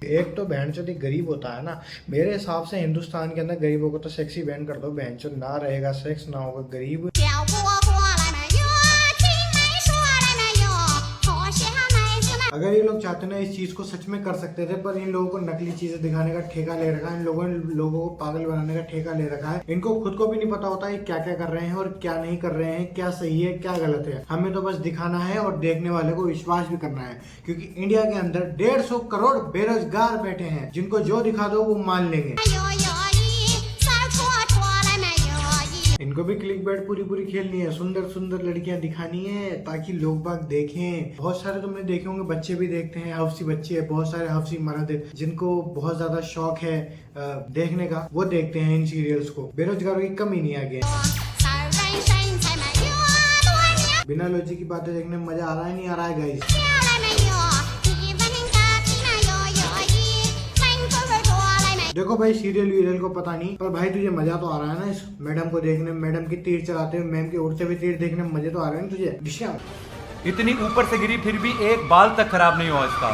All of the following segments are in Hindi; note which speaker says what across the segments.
Speaker 1: एक तो बहनचोद गरीब होता है ना। मेरे हिसाब से हिंदुस्तान के अंदर गरीबों को तो सेक्स ही बैन कर दो। बहनचोद ना रहेगा सेक्स, ना होगा गरीब। अगर ये लोग चाहते ना इस चीज को सच में कर सकते थे, पर इन लोगों को नकली चीजें दिखाने का ठेका ले रखा है। इन लोगों को पागल बनाने का ठेका ले रखा है। इनको खुद को भी नहीं पता होता है क्या क्या कर रहे हैं और क्या नहीं कर रहे हैं, क्या सही है क्या गलत है। हमें तो बस दिखाना है और देखने वाले को विश्वास भी करना है, क्योंकि इंडिया के अंदर 150 करोड़ बेरोजगार बैठे हैं, जिनको जो दिखा दो वो मान लेंगे। इनको भी क्लिक बैट पूरी खेलनी है, सुंदर सुंदर लड़कियां दिखानी है ताकि लोग बाग देखें। बहुत सारे तुमने देखे होंगे, बच्चे भी देखते हैं, हफ्सी बच्चे है, बहुत सारे हफ्सी मर्द जिनको बहुत ज्यादा शौक है देखने का, वो देखते हैं इन सीरियल्स को। बेरोजगारों की कमी नहीं आगे। बिना लॉजिक की बातें देखने में मजा आ रहा है नहीं आ रहा है गाइस? देखो भाई सीरियल वीरियल को पता नहीं, पर भाई तुझे मजा तो आ रहा है ना इस मैडम को देखने में। मैडम की तीर चलाते हुए, मैम के उड़ते हुए तीर देखने में मजे तो आ रहे हैं तुझे? दिशा
Speaker 2: इतनी ऊपर से गिरी फिर भी एक बाल तक खराब नहीं हुआ इसका।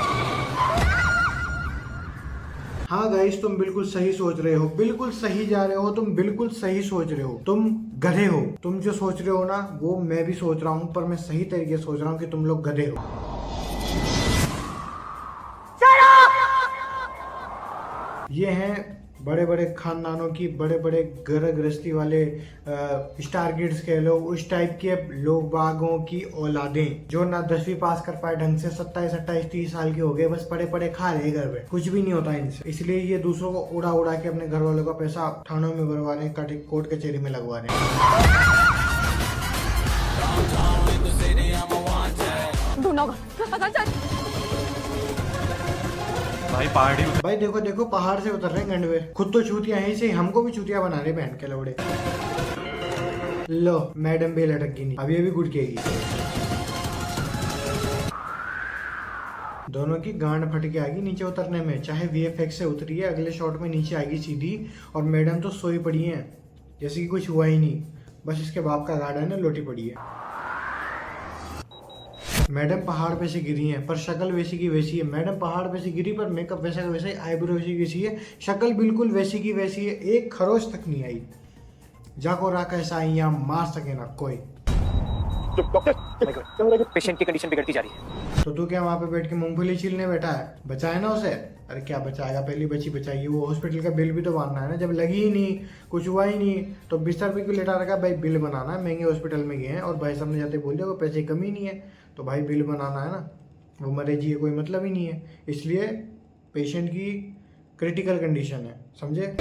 Speaker 1: हाँ गाइस, तुम बिल्कुल सही सोच रहे हो, बिल्कुल सही जा रहे हो, तुम बिल्कुल सही सोच रहे हो। तुम गधे हो। तुम जो सोच रहे हो ना वो मैं भी सोच रहा हूँ, पर मैं सही तरीके से सोच रहा हूँ कि तुम लोग गधे हो। ये हैं बड़े बड़े खानदानों की, बड़े बड़े घर गृहस्थी वाले स्टार किड्स कह लो, उस टाइप के लोग बागों की औलादें जो ना 10वीं पास कर पाए ढंग से, 27, 28, 30 साल के हो गए, बस पड़े पड़े खा रहे घर में, कुछ भी नहीं होता इनसे। इसलिए ये दूसरों को उड़ा उड़ा के अपने घर वालों का पैसा थानों में भरवा रहे हैं, कोर्ट कचहरी में लगवा रहे हैं।
Speaker 2: भाई पहाड़ी
Speaker 1: भाई देखो देखो पहाड़ से उतर रहे हैं गंडवे, खुद तो चूतिया है इसे, हमको भी चूतिया बना रहे बहन के लौड़े। लो मैडम भी लटक गई, अभी अभी गुड़केगी। दोनों की गांड फट के आएगी नीचे उतरने में, चाहे वीएफएक्स से उतरी है, अगले शॉट में नीचे आएगी सीधी। और मैडम तो सोई पड़ी है जैसे कि कुछ हुआ ही नहीं, बस इसके बाप का गार्ड है ना लोटी पड़ी है। मैडम पहाड़ पे से गिरी हैं, पर शक्ल वैसी की वैसी है। मैडम पहाड़ पे से गिरी पर मेकअप वैसा का वैसा ही, आईब्रो वैसी की वैसी है, शक्ल बिल्कुल वैसी की वैसी है, एक खरोच तक नहीं आई। जाको राका ऐसा यहाँ मार सके ना कोई।
Speaker 3: पेशेंट की कंडीशन बिगड़ती जा रही है।
Speaker 1: तो तू क्या वहाँ पे बैठ के मूंगफली छीलने बैठा है? बचाए ना उसे। अरे क्या बचाएगा, पहली बची बचाइए, वो हॉस्पिटल का बिल भी तो बांधना है ना। जब लगी ही नहीं, कुछ हुआ ही नहीं, तो बिस्तर पे क्यों लेटा रखा? भाई बिल बनाना है, महंगे हॉस्पिटल में गए हैं और भाई साहब ने जाते बोल दिया वो पैसे की कमी नहीं है, तो भाई बिल बनाना है ना। वो मरे जी कोई मतलब ही नहीं है, इसलिए पेशेंट की क्रिटिकल कंडीशन है, समझे?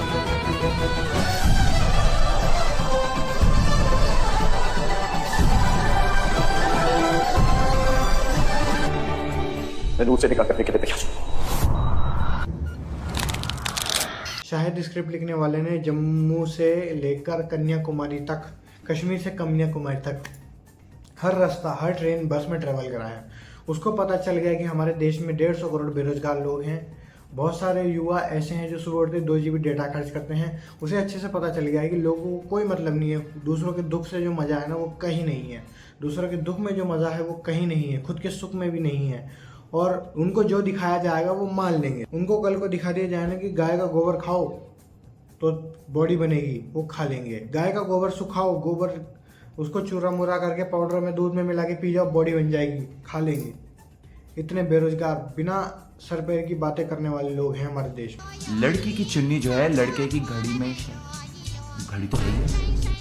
Speaker 3: मैं दूध से निकाल करने के लिए
Speaker 1: शायद स्क्रिप्ट लिखने वाले ने जम्मू से लेकर कन्याकुमारी तक, कश्मीर से कन्याकुमारी तक हर रास्ता, हर ट्रेन, बस में ट्रेवल कराया। उसको पता चल गया कि हमारे देश में 150 करोड़ बेरोजगार लोग हैं। बहुत सारे युवा ऐसे हैं जो सुबह उठते 2 GB डेटा खर्च करते हैं। उसे अच्छे से पता चल गया है कि लोगों को कोई मतलब नहीं है, दूसरों के दुख से जो मज़ा है ना वो कहीं नहीं है, दूसरों के दुख में जो मज़ा है वो कहीं नहीं है, खुद के सुख में भी नहीं है। और उनको जो दिखाया जाएगा वो मान लेंगे। उनको कल को दिखा दिया जाए ना कि गाय का गोबर खाओ तो बॉडी बनेगी, वो खा लेंगे। गाय का गोबर सुखाओ, गोबर उसको चूरा मुरा करके पाउडर में दूध में मिला के पी जाओ, बॉडी बन जाएगी, खा लेंगे। इतने बेरोजगार, बिना सर पैर की बातें करने वाले लोग हैं हमारे देश में।
Speaker 2: लड़की की चुन्नी जो है लड़के की घड़ी में, घड़ी तो है।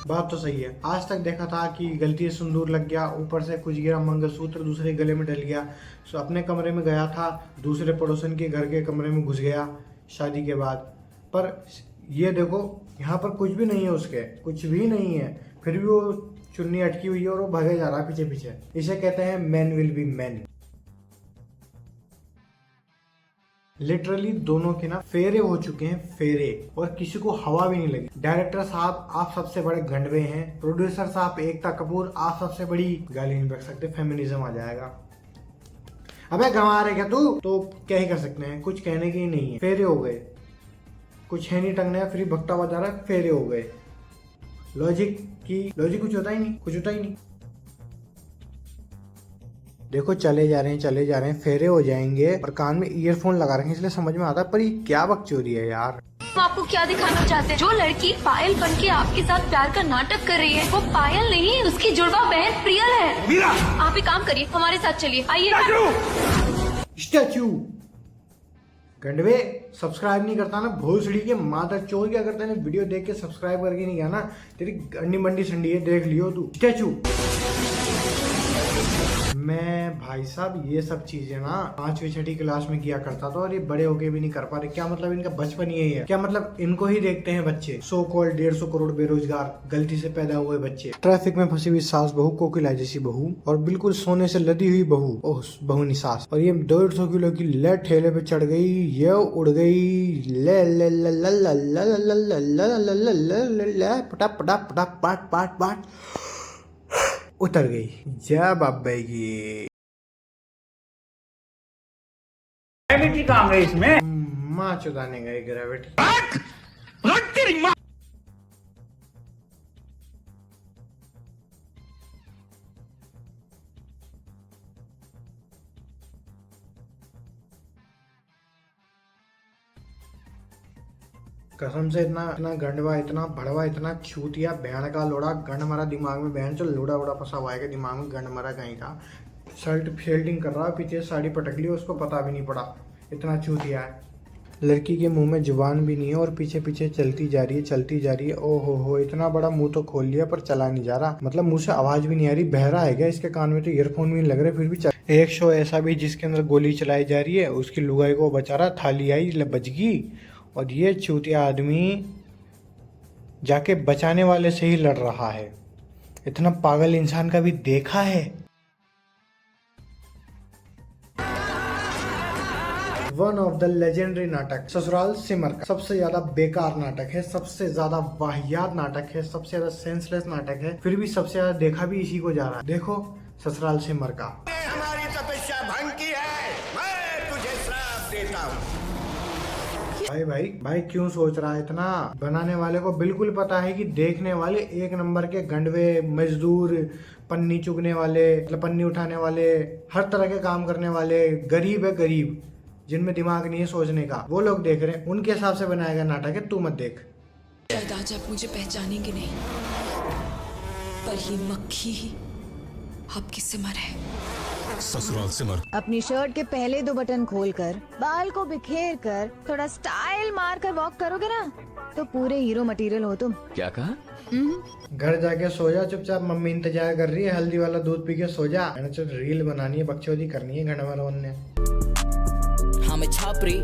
Speaker 1: बात तो सही है। आज तक देखा था कि गलती से सिंदूर लग गया, ऊपर से कुछ गिरा, मंगलसूत्र दूसरे गले में डल गया, सो अपने कमरे में गया था, दूसरे पड़ोसन के घर के कमरे में घुस गया शादी के बाद। पर ये देखो यहाँ पर कुछ भी नहीं है, उसके कुछ भी नहीं है, फिर भी वो चुन्नी अटकी हुई है और वो भागे जा रहा है पीछे पीछे। इसे कहते हैं man will be man. Literally दोनों के ना फेरे हो चुके हैं, फेरे, और किसी को हवा भी नहीं लगी। डायरेक्टर साहब आप सबसे बड़े गंडवे हैं, प्रोड्यूसर साहब एकता कपूर आप सबसे बड़ी, गाली नहीं बक सकते, फेमिनिज्म आ जाएगा। अबे गंवा रहे क्या तू? तो क्या ही कर सकते हैं, कुछ कहने की ही नहीं है। फेरे हो गए, कुछ है नहीं टंगने, फ्री भक्ता बजा रहा है, फेरे हो गए। लॉजिक कुछ होता ही नहीं, कुछ होता ही नहीं। देखो चले जा रहे हैं, फेरे हो जाएंगे और कान में ईयरफोन लगा रखे हैं, इसलिए समझ में आता है, पर ये क्या बकचोदी है यार।
Speaker 4: हम आपको क्या दिखाना चाहते हैं? जो लड़की पायल बन के आपके साथ प्यार का नाटक कर रही है, वो पायल नहीं, उसकी जुड़वा बहन प्रियल है। आप एक काम करिए, हमारे साथ चलिए, आइए।
Speaker 1: स्टैचू गंडवे सब्सक्राइब नहीं करता ना, भोसड़ी के माता चोर, क्या करता है वीडियो देख के सब्सक्राइब करके नहीं गया ना, तेरी अंडी मंडी संडी है, देख लियो तू। स्टैचू मैं भाई साहब ये सब चीजें ना 5वीं 6वीं क्लास में किया करता था, और ये बड़े होके भी नहीं कर पा रहे। क्या मतलब इनका बचपन यही है क्या? मतलब इनको ही देखते हैं बच्चे, सो कॉल्ड 150 करोड़ बेरोजगार गलती से पैदा हुए बच्चे, ट्रैफिक में फंसी हुई सास बहू, कोकिला जैसी बहू, और बिल्कुल सोने से लदी हुई बहू, ओह बहू नहीं सास, और ये 150 किलो की ले ठेले पे चढ़ गई, ये उड़ गई, ले ले ले ले ले ले ले ले ले पटा पटा पटा पाट पाट पाट उतर गई। जय बाबा की
Speaker 5: ग्रेविटी काम है इसमें।
Speaker 1: माँ चुदाने गई ग्रेविटी। कसम से इतना इतना गंडवा, इतना भड़वा, इतना छूतिया बैंड का लोड़ा गंड मरा दिमाग में, बहन चो लोड़ा उड़ा फंसा हुआ है के दिमाग में, गंड मरा कहीं का। शर्ट फेल्डिंग कर रहा है, पीछे साड़ी पटक ली, उसको पता भी नहीं पड़ा, इतना छूतिया है। लड़की के मुंह में जुबान भी नहीं है और पीछे पीछे चलती जा रही है। ओ हो, इतना बड़ा मुंह तो खोल लिया पर चला नहीं जा रहा, मतलब मुंह से आवाज भी नहीं आ रही। बहरा है क्या? इसके कान में तो ईयरफोन भी नहीं लग रहे, फिर भी एक शो ऐसा भी जिसके अंदर गोली चलाई जा रही है, उसकी लुगाई को बचा रहा, थाली आई बच गई, और ये चूतिया आदमी जाके बचाने वाले से ही लड़ रहा है। इतना पागल इंसान का भी देखा है? वन ऑफ द लेजेंडरी नाटक ससुराल सिमर का सबसे ज्यादा बेकार नाटक है, सबसे ज्यादा वाहियात नाटक है, सबसे ज्यादा सेंसलेस नाटक है, फिर भी सबसे ज्यादा देखा भी इसी को जा रहा है। देखो ससुराल सिमर का।
Speaker 6: हमारी तपस्या भंग की है, मैं तुझे श्राप देता हूँ।
Speaker 1: भाई क्यों सोच रहा है इतना? बनाने वाले को बिल्कुल पता है कि देखने वाले एक नंबर के गंडवे, मजदूर, पन्नी चुगने वाले, मतलब पन्नी उठाने वाले, हर तरह के काम करने वाले, गरीब है गरीब, जिनमें दिमाग नहीं है सोचने का, वो लोग देख रहे हैं। उनके हिसाब से बनाया गया नाटक है, तू मत देख।
Speaker 4: शायद आज आप मुझे पहचानेंगे नहीं, पर ये मक्खी ही आपकी सिमर है।
Speaker 6: ससुराल सिमर।
Speaker 7: अपनी शर्ट के पहले 2 बटन खोलकर, बाल को बिखेर कर, थोड़ा स्टाइल मार कर वॉक करोगे ना, तो पूरे हीरो मटेरियल हो तुम।
Speaker 2: क्या कहा?
Speaker 1: घर जाके सो जा चुपचाप, मम्मी इंतजार कर रही है, हल्दी वाला दूध पी के सो जा। रील बनानी है, बकचोदी करनी है घंटा वालों ने।
Speaker 8: हम छापरी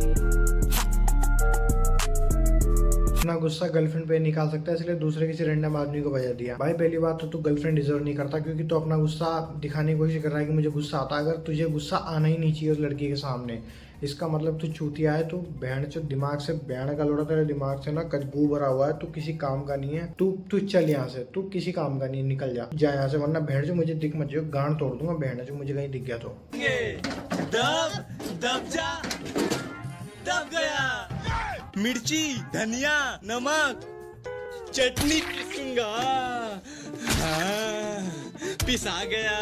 Speaker 1: अपना गुस्सा गर्लफ्रेंड पे निकाल सकता है, इसलिए दूसरे किसी रैंडम आदमी को बजा दिया। भाई पहली बात तो तू गर्लफ्रेंड डिजर्व नहीं करता, क्योंकि तू अपना गुस्सा दिखाने की कोशिश कर रहा है कि मुझे गुस्सा आता है। अगर तुझे गुस्सा आना ही नहीं चाहिए उस लड़की के सामने, इसका मतलब तू चूतिया है, तू बहन चो दिमाग से बैंड का लोड़ा, तेरे दिमाग से ना कजबू भरा हुआ है, तू किसी काम का नहीं है। तू चल यहाँ से, तू किसी काम का नहीं, निकल जा यहाँ से, वरना बहन चो मुझे दिख मत जाओ, गांड तोड़ दूंगा बहन चो, मुझे कहीं दिख गया तो।
Speaker 9: दब गया। मिर्ची, धनिया, नमक, चटनी पीसूंगा। पिसा गया।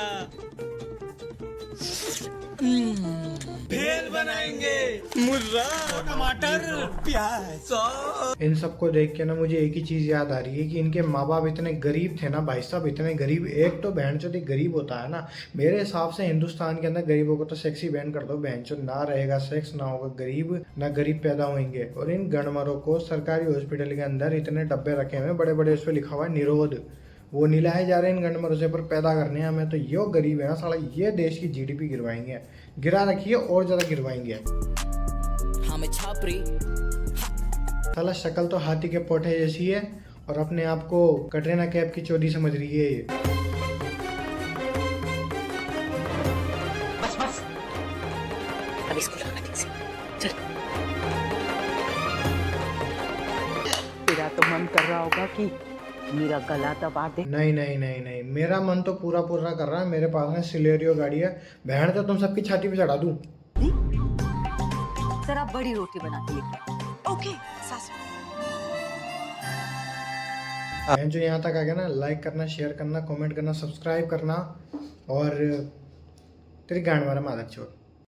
Speaker 9: भेल बनाएंगे, मुर्रा, टमाटर, प्याज।
Speaker 1: इन सबको देख के ना मुझे एक ही चीज याद आ रही है कि इनके माँ बाप इतने गरीब थे ना भाई साहब, इतने गरीब। एक तो बहन चोद गरीब होता है ना, मेरे हिसाब से हिंदुस्तान के अंदर गरीबों को तो सेक्सी बैन कर दो, बहन चोद ना रहेगा सेक्स, ना होगा गरीब, ना गरीब पैदा होंगे। और इन गणमरों को सरकारी हॉस्पिटल के अंदर इतने डब्बे रखे हुए बड़े बड़े, उस पर लिखा हुआ है निरोध, वो नहीं लाए जा रहे इन गणमरों से, पर पैदा करने हैं हमें। तो यो गरीब है ना साला, ये देश की जीडीपी गिरवाएंगे, गिरा रखिए और ज्यादा गिरवाएंगे।
Speaker 8: हम छापरी
Speaker 1: साला शक्ल तो हाथी के पोठे जैसी है, और अपने आप को कटरीना कैफ की चोरी समझ रही है ये।
Speaker 3: बस अब इसको लगाना ठीक से। चल।
Speaker 5: तेरा तो मन कर रहा होगा कि मेरा गला दबा दे।
Speaker 1: नहीं, मेरा मन तो पूरा कर रहा है। मेरे पास में सिलेरियो गाड़ी है, बहन तो तुम सबकी छाती पे चढ़ा दूं।
Speaker 7: जरा बड़ी रोटी बना के लेके। ओके सासू।
Speaker 1: बहन जो यहाँ तक आ गया ना, लाइक करना, शेयर करना, कमेंट करना, सब्सक्राइब करना, और तरी गांड मारा मालकची बघ.